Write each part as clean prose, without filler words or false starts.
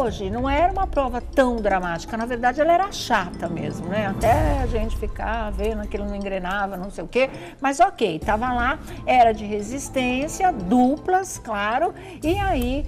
hoje não era uma prova tão dramática, na verdade ela era chata mesmo, né? Até a gente ficar vendo aquilo não engrenava, não sei o quê, mas ok, estava lá, era de resistência, duplas, claro, e aí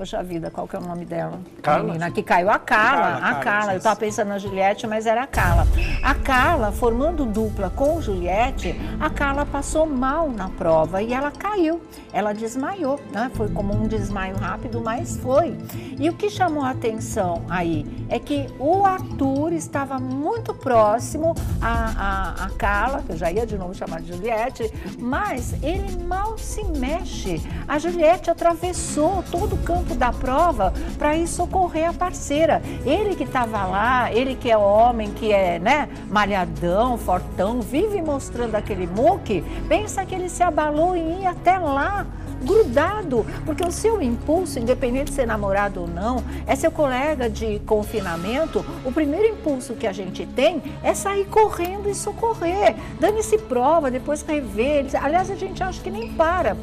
Poxa vida, qual que é o nome dela? Carla. Menina que caiu, a Carla. Eu estava pensando na Juliette, mas era a Carla. A Carla, formando dupla com Juliette, a Carla passou mal na prova e ela caiu. Ela desmaiou, né? Foi como um desmaio rápido, mas foi. E o que chamou a atenção aí é que o Arthur estava muito próximo a Carla, que eu já ia de novo chamar de Juliette, mas ele mal se mexe. A Juliette atravessou todo o campo da prova para ir socorrer a parceira. Ele que estava lá, ele que é homem, que é, né, malhadão, fortão, vive mostrando aquele muque, pensa que ele se abalou em ir até lá, grudado, porque o seu impulso, independente de ser namorado ou não, é seu colega de confinamento, o primeiro impulso que a gente tem é sair correndo e socorrer. Dane-se prova, depois rever. Aliás, a gente acha que nem para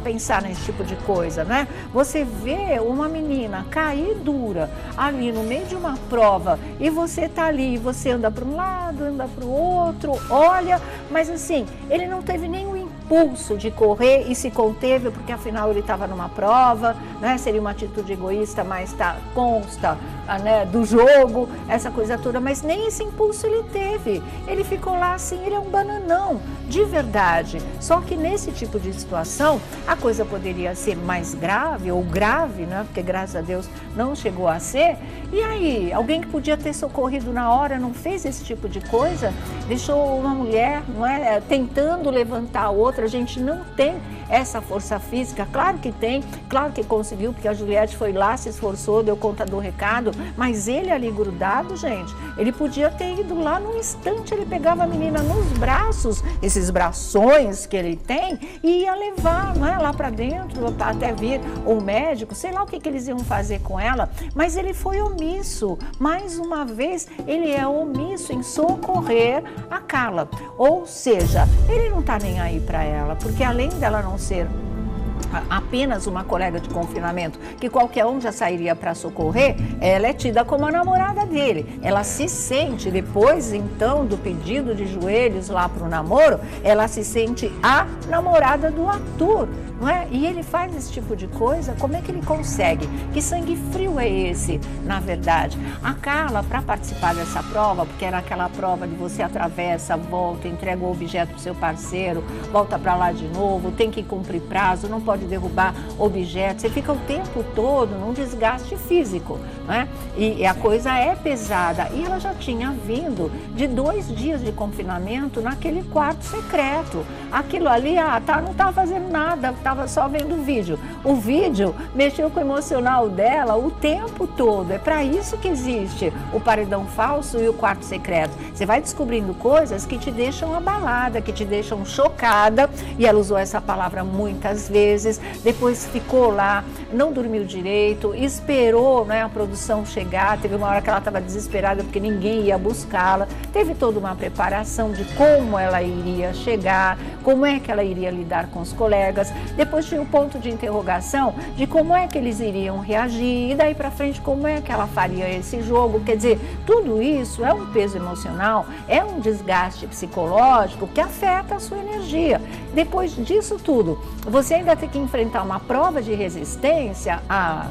pensar nesse tipo de coisa, né? Você vê uma menina cair dura ali no meio de uma prova e você tá ali, você anda para um lado, anda para o outro, olha, mas assim, ele não teve nenhum impulso de correr e se conteve, porque afinal ele estava numa prova, né? Seria uma atitude egoísta, mas consta, né, do jogo, essa coisa toda, mas nem esse impulso ele teve. Ele ficou lá assim, ele é um bananão, de verdade. Só que nesse tipo de situação, a coisa poderia ser mais grave, ou grave, né? Porque graças a Deus não chegou a ser. E aí, alguém que podia ter socorrido na hora não fez esse tipo de coisa? Deixou uma mulher, não é, tentando levantar a outra. A gente não tem essa força física, claro que tem, claro que conseguiu, porque a Juliette foi lá, se esforçou, deu conta do recado, mas ele ali grudado, gente, ele podia ter ido lá num instante, ele pegava a menina nos braços, esses brações que ele tem, e ia levar, não é, lá para dentro, até vir o médico, sei lá o que eles iam fazer com ela, mas ele foi omisso, mais uma vez, ele é omisso em socorrer a Carla, ou seja, ele não tá nem aí para ela, porque além dela não ser apenas uma colega de confinamento, que qualquer um já sairia para socorrer, ela é tida como a namorada dele. Ela se sente, depois então do pedido de joelhos lá para o namoro, ela se sente a namorada do Arthur, não é? E ele faz esse tipo de coisa, como é que ele consegue? Que sangue frio é esse, na verdade? A Carla, para participar dessa prova, porque era aquela prova de você atravessa, volta, entrega o objeto para o seu parceiro, volta para lá de novo, tem que cumprir prazo, não pode derrubar objetos, você fica o tempo todo num desgaste físico, né? E a coisa é pesada. E ela já tinha vindo de 2 dias de confinamento naquele quarto secreto. Aquilo ali, não estava fazendo nada, estava só vendo o vídeo. O vídeo mexeu com o emocional dela o tempo todo. É para isso que existe o paredão falso e o quarto secreto. Você vai descobrindo coisas que te deixam abalada, que te deixam chocada, e ela usou essa palavra muitas vezes. Depois ficou lá, não dormiu direito, esperou, né, a produção chegar. Teve uma hora que ela estava desesperada porque ninguém ia buscá-la. Teve toda uma preparação de como ela iria chegar, como é que ela iria lidar com os colegas. Depois tinha um ponto de interrogação de como é que eles iriam reagir, e daí para frente como é que ela faria esse jogo. Quer dizer, tudo isso é um peso emocional, é um desgaste psicológico que afeta a sua energia. Depois disso tudo, você ainda tem que enfrentar uma prova de resistência,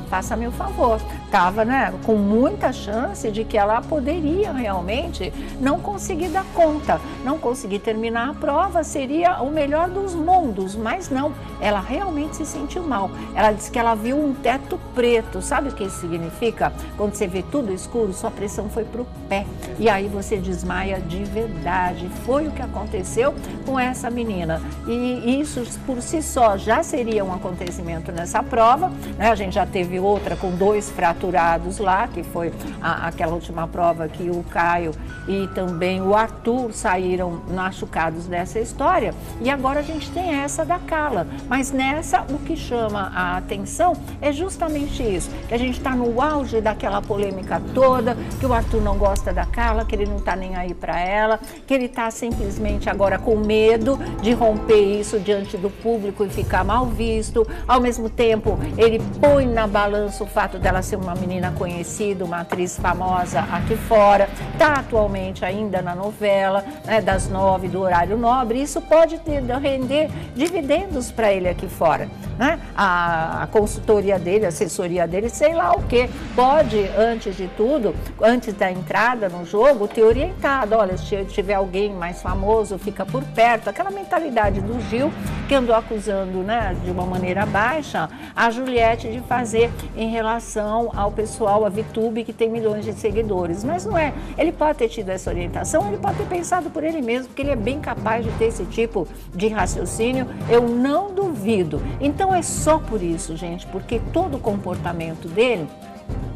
faça-me o favor, estava, né, com muita chance de que ela poderia realmente não conseguir dar conta, não conseguir terminar a prova, seria o melhor dos mundos, mas não, ela realmente se sentiu mal. Ela disse que ela viu um teto preto. Sabe o que isso significa? Quando você vê tudo escuro, sua pressão foi para o pé e aí você desmaia de verdade. Foi o que aconteceu com essa menina, e isso por si só já seria um acontecimento nessa prova, né? A gente já teve outra com 2 fraturados lá, que foi aquela última prova que o Caio e também o Arthur saíram machucados dessa história, e agora a gente tem essa da Carla. Mas Mas nessa, o que chama a atenção é justamente isso, que a gente está no auge daquela polêmica toda, que o Arthur não gosta da Carla, que ele não está nem aí para ela, que ele está simplesmente agora com medo de romper isso diante do público e ficar mal visto. Ao mesmo tempo, ele põe na balança o fato dela ser uma menina conhecida, uma atriz famosa aqui fora, está atualmente ainda na novela, né, das 9 do horário nobre. Isso pode render dividendos para ele aqui fora, né? A consultoria dele, a assessoria dele, sei lá o que, pode, antes de tudo, antes da entrada no jogo, ter orientado: olha, se tiver alguém mais famoso, fica por perto. Aquela mentalidade do Gil, que andou acusando, né, de uma maneira baixa, a Juliette de fazer em relação ao pessoal, a VTube, que tem milhões de seguidores. Mas não é. Ele pode ter tido essa orientação, ele pode ter pensado por ele mesmo, porque ele é bem capaz de ter esse tipo de raciocínio, eu não duvido. Então é só por isso, gente, porque todo o comportamento dele,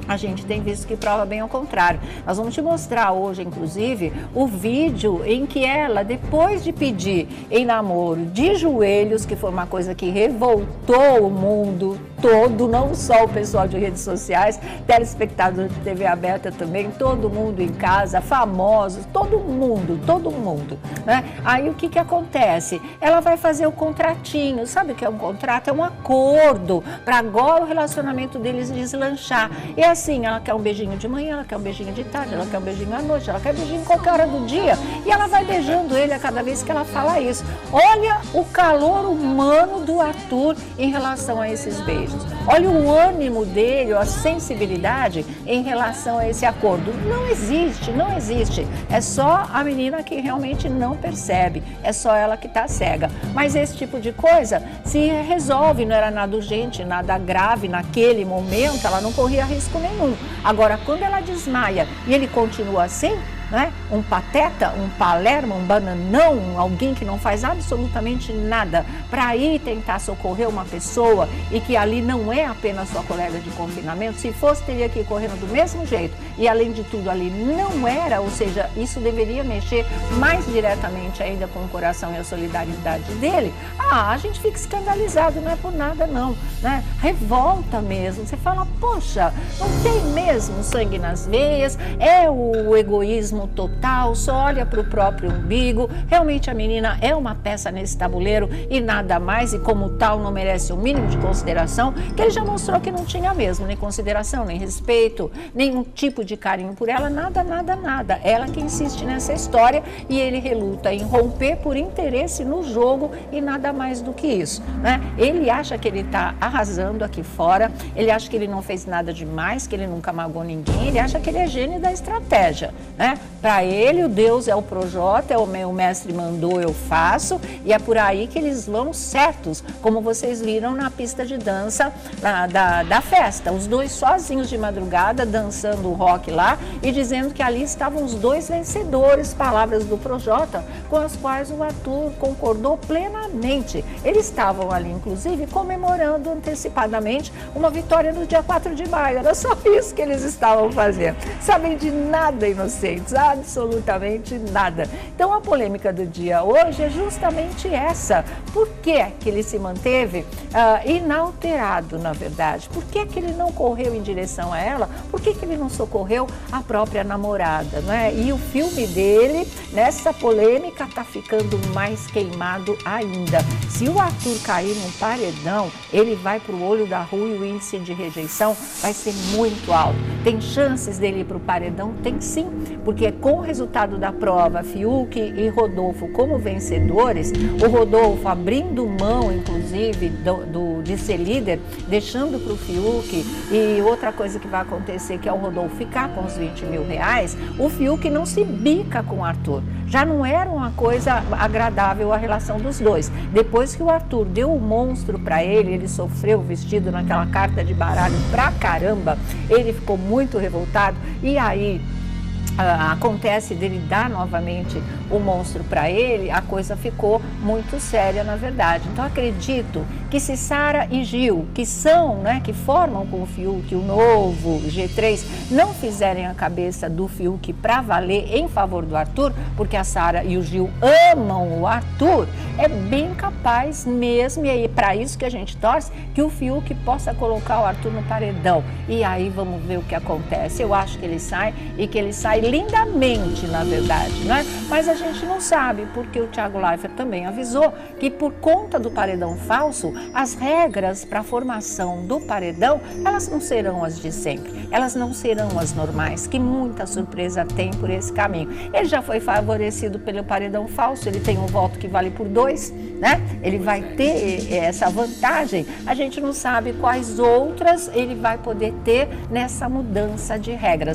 a gente tem visto que prova bem ao contrário. Nós vamos te mostrar hoje, inclusive, o vídeo em que ela, depois de pedir em namoro de joelhos, que foi uma coisa que revoltou o mundo todo, não só o pessoal de redes sociais, telespectadores de TV aberta também, todo mundo em casa, famosos, todo mundo, né? Aí o que acontece? Ela vai fazer o contratinho. Sabe o que é um contrato? É um acordo para agora o relacionamento deles deslanchar. E assim, ela quer um beijinho de manhã, ela quer um beijinho de tarde, ela quer um beijinho à noite, ela quer um beijinho em qualquer hora do dia. E ela vai beijando ele a cada vez que ela fala isso. Olha o calor humano do Arthur em relação a esses beijos. Olha o ânimo dele, a sensibilidade em relação a esse acordo. Não existe, não existe. É só a menina que realmente não percebe. É só ela que está cega. Mas esse tipo de coisa se resolve, não era nada urgente, nada grave naquele momento, ela não corria risco nenhum. Agora, quando ela desmaia e ele continua assim, né? Um pateta, um palermo, um bananão, alguém que não faz absolutamente nada para ir tentar socorrer uma pessoa e que ali não é apenas sua colega de confinamento. Se fosse, teria que ir correndo do mesmo jeito. E além de tudo, ali não era, ou seja, isso deveria mexer mais diretamente ainda com o coração e a solidariedade dele. A gente fica escandalizado, não é por nada não, né? Revolta mesmo. Você fala, poxa, não tem mesmo sangue nas veias, é o egoísmo total, só olha para o próprio umbigo. Realmente a menina é uma peça nesse tabuleiro e nada mais, e como tal não merece o mínimo de consideração, que ele já mostrou que não tinha mesmo, nem consideração, nem respeito, nenhum tipo de carinho por ela, nada. Ela que insiste nessa história e ele reluta em romper por interesse no jogo e nada mais do que isso, né? Ele acha que ele está arrasando aqui fora, ele acha que ele não fez nada demais, que ele nunca magoou ninguém, ele acha que ele é gênio da estratégia, né? Para ele, o Deus é o Projota, é o meu mestre mandou, eu faço, e é por aí que eles vão certos, como vocês viram na pista de dança da festa. Os dois sozinhos de madrugada, dançando o rock lá e dizendo que ali estavam os dois vencedores, palavras do Projota, com as quais o Arthur concordou plenamente. Eles estavam ali, inclusive, comemorando antecipadamente uma vitória no dia 4 de maio. Era só isso que eles estavam fazendo. Sabem de nada, inocentes, absolutamente nada. Então a polêmica do dia hoje é justamente essa. Por que que ele se manteve inalterado, na verdade? Por que que ele não correu em direção a ela? Por que que ele não socorreu a própria namorada, né? E o filme dele, nessa polêmica, está ficando mais queimado ainda. Se o Arthur cair num paredão, ele vai para o olho da rua e o índice de rejeição vai ser muito alto. Tem chances dele ir para o paredão? Tem sim, porque com o resultado da prova, Fiuk e Rodolfo como vencedores, o Rodolfo abrindo mão, inclusive, de ser líder, deixando para o Fiuk, e outra coisa que vai acontecer, que é o Rodolfo ficar com os 20 mil reais, o Fiuk não se bica com o Arthur. Já não era uma coisa agradável a relação dos dois. Depois que o Arthur deu o monstro para ele sofreu vestido naquela carta de baralho pra caramba, ele ficou muito revoltado, e aí acontece dele dar novamente o monstro para ele, a coisa ficou muito séria, na verdade. Então, acredito que se Sara e Gil, que são, né, que formam com o Fiuk o novo G3, não fizerem a cabeça do Fiuk para valer em favor do Arthur, porque a Sara e o Gil amam o Arthur, é bem capaz mesmo, e é para isso que a gente torce, que o Fiuk possa colocar o Arthur no paredão. E aí vamos ver o que acontece. Eu acho que ele sai, e que ele sai lindamente, na verdade, né? Mas a gente não sabe, porque o Thiago Leifert também avisou que por conta do paredão falso, as regras para a formação do paredão, elas não serão as de sempre, elas não serão as normais, que muita surpresa tem por esse caminho. Ele já foi favorecido pelo paredão falso, ele tem um voto que vale por 2, né? Ele vai ter essa vantagem, a gente não sabe quais outras ele vai poder ter nessa mudança de regras.